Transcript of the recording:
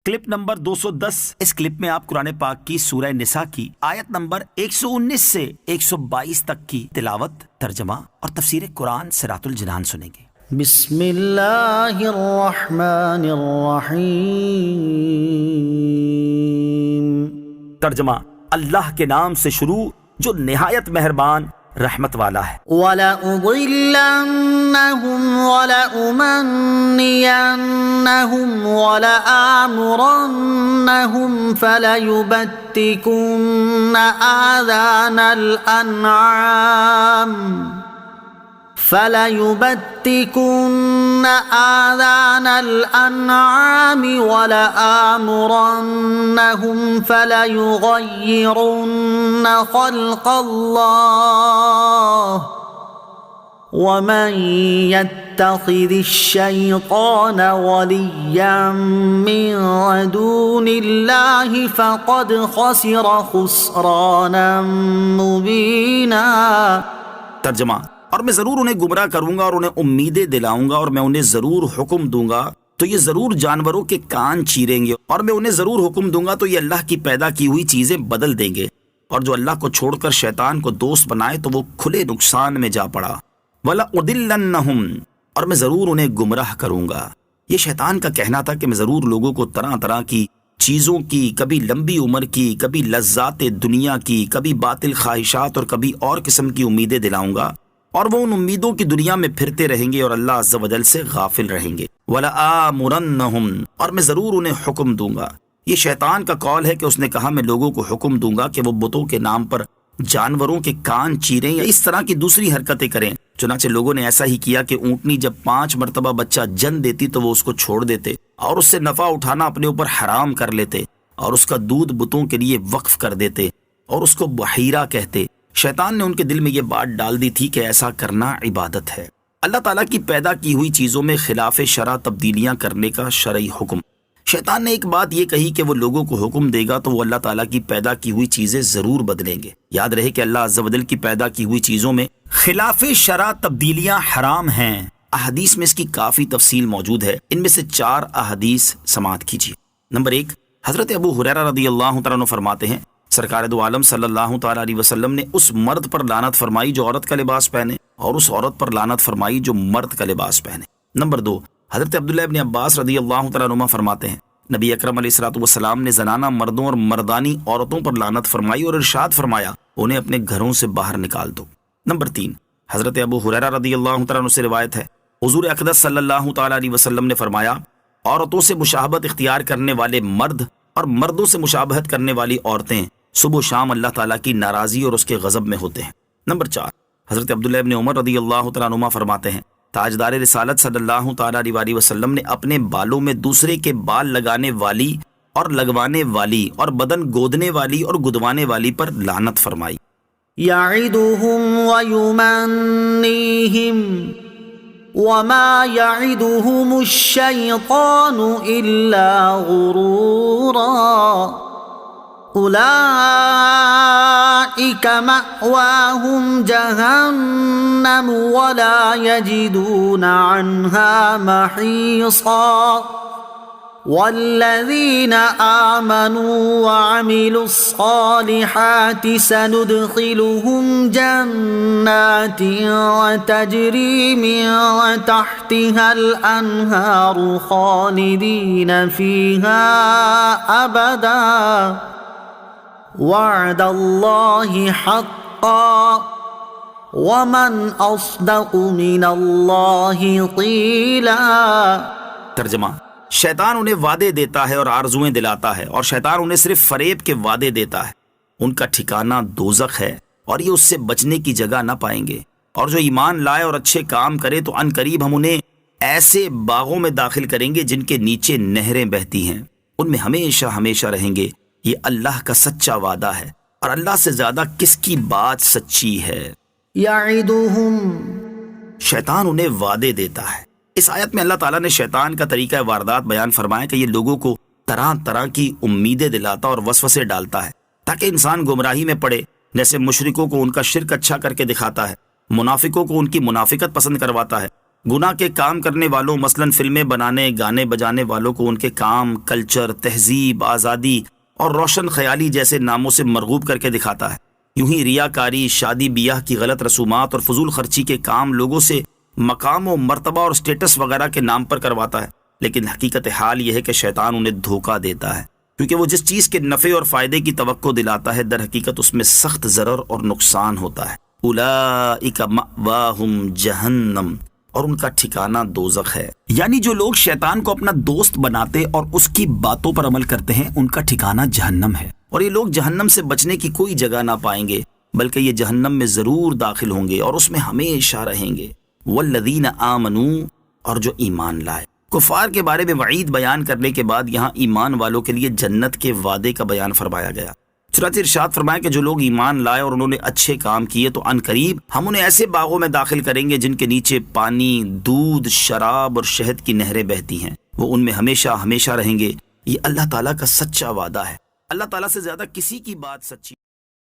Clip number 210۔ اس clip میں آپ قرآن پاک کی سورہ نساء کی آیت نمبر 119 سے 122 تک کی تلاوت، ترجمہ اور تفسیر قرآن صراط الجنان سنیں گے۔ بسم اللہ الرحمن الرحیم۔ ترجمہ، اللہ کے نام سے شروع جو نہایت مہربان رحمت والا ہے۔ وَلَأُضِلَّنَّهُمْ وَلَأُمَنِّيَنَّهُمْ وَلَآمُرَنَّهُمْ فَلَيُبَتِّكُنَّ آذَانَ الْأَنْعَامِ وَلَآمُرَنَّهُمْ فَلَيُغَيِّرُنَّ خَلْقَ اللَّهِ وَمَن يَتَّخِذِ الشَّيْطَانَ وَلِيًّا مِّن دُونِ اللَّهِ فَقَدْ خَسِرَ خُسْرَانًا مُّبِينًا۔ ترجمہ، اور میں ضرور انہیں گمراہ کروں گا اور انہیں امیدیں دلاؤں گا، اور میں انہیں ضرور حکم دوں گا تو یہ ضرور جانوروں کے کان چیریں گے، اور میں انہیں ضرور حکم دوں گا تو یہ اللہ کی پیدا کی ہوئی چیزیں بدل دیں گے، اور جو اللہ کو چھوڑ کر شیطان کو دوست بنائے تو وہ کھلے نقصان میں جا پڑا۔ وَلَأُضِلَّنَّهُمْ، اور میں ضرور انہیں گمراہ کروں گا۔ یہ شیطان کا کہنا تھا کہ میں ضرور لوگوں کو طرح طرح کی چیزوں کی، کبھی لمبی عمر کی، کبھی لذات دنیا کی، کبھی باطل خواہشات اور کبھی اور قسم کی امیدیں دلاؤں گا، اور وہ ان امیدوں کی دنیا میں پھرتے رہیں گے اور اللہ عز و جل سے غافل رہیں گے۔ وَلَآمُرَنَّهُمْ، اور میں ضرور انہیں حکم دوں گا۔ یہ شیطان کا قول ہے کہ اس نے کہا میں لوگوں کو حکم دوں گا کہ وہ بتوں کے نام پر جانوروں کے کان چیریں یا اس طرح کی دوسری حرکتیں کریں۔ چنانچہ لوگوں نے ایسا ہی کیا کہ اونٹنی جب 5 مرتبہ بچہ جن دیتی تو وہ اس کو چھوڑ دیتے اور اس سے نفع اٹھانا اپنے اوپر حرام کر لیتے، اور اس کا دودھ بتوں کے لیے وقف کر دیتے اور اس کو بحیرہ کہتے۔ شیطان نے ان کے دل میں یہ بات ڈال دی تھی کہ ایسا کرنا عبادت ہے۔ اللہ تعالیٰ کی پیدا کی ہوئی چیزوں میں خلاف شرع تبدیلیاں کرنے کا شرعی حکم۔ شیطان نے ایک بات یہ کہی کہ وہ لوگوں کو حکم دے گا تو وہ اللہ تعالیٰ کی پیدا کی ہوئی چیزیں ضرور بدلیں گے۔ یاد رہے کہ اللہ عز و جل کی پیدا کی ہوئی چیزوں میں خلاف شرع تبدیلیاں حرام ہیں۔ احادیث میں اس کی کافی تفصیل موجود ہے، ان میں سے 4 احادیث سماعت کیجیے۔ نمبر 1، حضرت ابو ہریرہ رضی اللہ تعالیٰ عنہ فرماتے ہیں سرکار دو عالم صلی اللہ تعالیٰ علیہ وسلم نے اس مرد پر لعنت فرمائی جو عورت کا لباس پہنے، اور اس عورت پر لعنت فرمائی جو مرد کا لباس پہنے۔ نمبر 2، حضرت عبداللہ ابن عباس رضی اللہ تعالیٰ عنہ فرماتے ہیں نبی اکرم علیہ الصلوۃ والسلام نے زنانہ مردوں اور مردانی عورتوں پر لعنت فرمائی اور ارشاد فرمایا انہیں اپنے گھروں سے باہر نکال دو۔ نمبر 3، حضرت ابو ہریرہ رضی اللہ تعالیٰ عنہ سے روایت ہے حضور اقدس صلی اللہ تعالیٰ علیہ وسلم نے فرمایا عورتوں سے مشابہت اختیار کرنے والے مرد اور مردوں سے مشابہت کرنے والی عورتیں صبح و شام اللہ تعالیٰ کی ناراضی اور اس کے غضب میں ہوتے ہیں۔ نمبر 4، حضرت عبداللہ ابن عمر رضی اللہ تعالیٰ عنہما فرماتے ہیں تاجدار رسالت صلی اللہ تعالیٰ علیہ وسلم نے اپنے بالوں میں دوسرے کے بال لگانے والی اور لگوانے والی اور بدن گودنے والی اور گدوانے والی پر لعنت فرمائی۔ یعدہم ویمنیہم وما یعدہم الشیطان الا غرورا اولئک مأواہم جہنم ولا یجدون عنہا محیصا والذین آمنوا وعملوا الصالحات سندخلهم جنات تجری من تحتها الانہار خالدین فیہا ابدا وعد اللہ حقا ومن اصدق من اللہ قیلا۔ ترجمہ، شیطان انہیں وعدے دیتا ہے اور آرزویں دلاتا ہے، اور شیطان انہیں صرف فریب کے وعدے دیتا ہے۔ ان کا ٹھکانہ دوزخ ہے اور یہ اس سے بچنے کی جگہ نہ پائیں گے، اور جو ایمان لائے اور اچھے کام کرے تو ان قریب ہم انہیں ایسے باغوں میں داخل کریں گے جن کے نیچے نہریں بہتی ہیں، ان میں ہمیشہ ہمیشہ رہیں گے۔ یہ اللہ کا سچا وعدہ ہے، اور اللہ سے زیادہ کس کی بات سچی ہے۔ یعدہم، شیطان انہیں وعدے دیتا ہے۔ اس آیت میں اللہ تعالیٰ نے شیطان کا طریقہ واردات بیان فرمایا کہ یہ لوگوں کو طرح طرح کی امیدیں دلاتا اور وسوسے ڈالتا ہے تاکہ انسان گمراہی میں پڑے، جیسے مشرکوں کو ان کا شرک اچھا کر کے دکھاتا ہے، منافقوں کو ان کی منافقت پسند کرواتا ہے، گناہ کے کام کرنے والوں مثلاً فلمیں بنانے گانے بجانے والوں کو ان کے کام، کلچر، تہذیب، آزادی اور روشن خیالی جیسے ناموں سے مرغوب کر کے دکھاتا ہے۔ یوں ہی ریاکاری، شادی بیاہ کی غلط رسومات اور فضول خرچی کے کام لوگوں سے مقام و مرتبہ اور سٹیٹس وغیرہ کے نام پر کرواتا ہے، لیکن حقیقت حال یہ ہے کہ شیطان انہیں دھوکہ دیتا ہے، کیونکہ وہ جس چیز کے نفع اور فائدے کی توقع دلاتا ہے در حقیقت اس میں سخت ضرر اور نقصان ہوتا ہے۔ اولئک مأواہم جہنم، اور ان کا ٹھکانہ دوزخ ہے۔ یعنی جو لوگ شیطان کو اپنا دوست بناتے اور اس کی باتوں پر عمل کرتے ہیں ان کا ٹھکانہ جہنم ہے، اور یہ لوگ جہنم سے بچنے کی کوئی جگہ نہ پائیں گے، بلکہ یہ جہنم میں ضرور داخل ہوں گے اور اس میں ہمیشہ رہیں گے۔ والذین آمنوا، اور جو ایمان لائے۔ کفار کے بارے میں وعید بیان کرنے کے بعد یہاں ایمان والوں کے لیے جنت کے وعدے کا بیان فرمایا گیا۔ چنانچہ ارشاد فرمایا کہ جو لوگ ایمان لائے اور انہوں نے اچھے کام کیے تو ان قریب ہم انہیں ایسے باغوں میں داخل کریں گے جن کے نیچے پانی، دودھ، شراب اور شہد کی نہریں بہتی ہیں، وہ ان میں ہمیشہ ہمیشہ رہیں گے۔ یہ اللہ تعالیٰ کا سچا وعدہ ہے۔ اللہ تعالیٰ سے زیادہ کسی کی بات سچی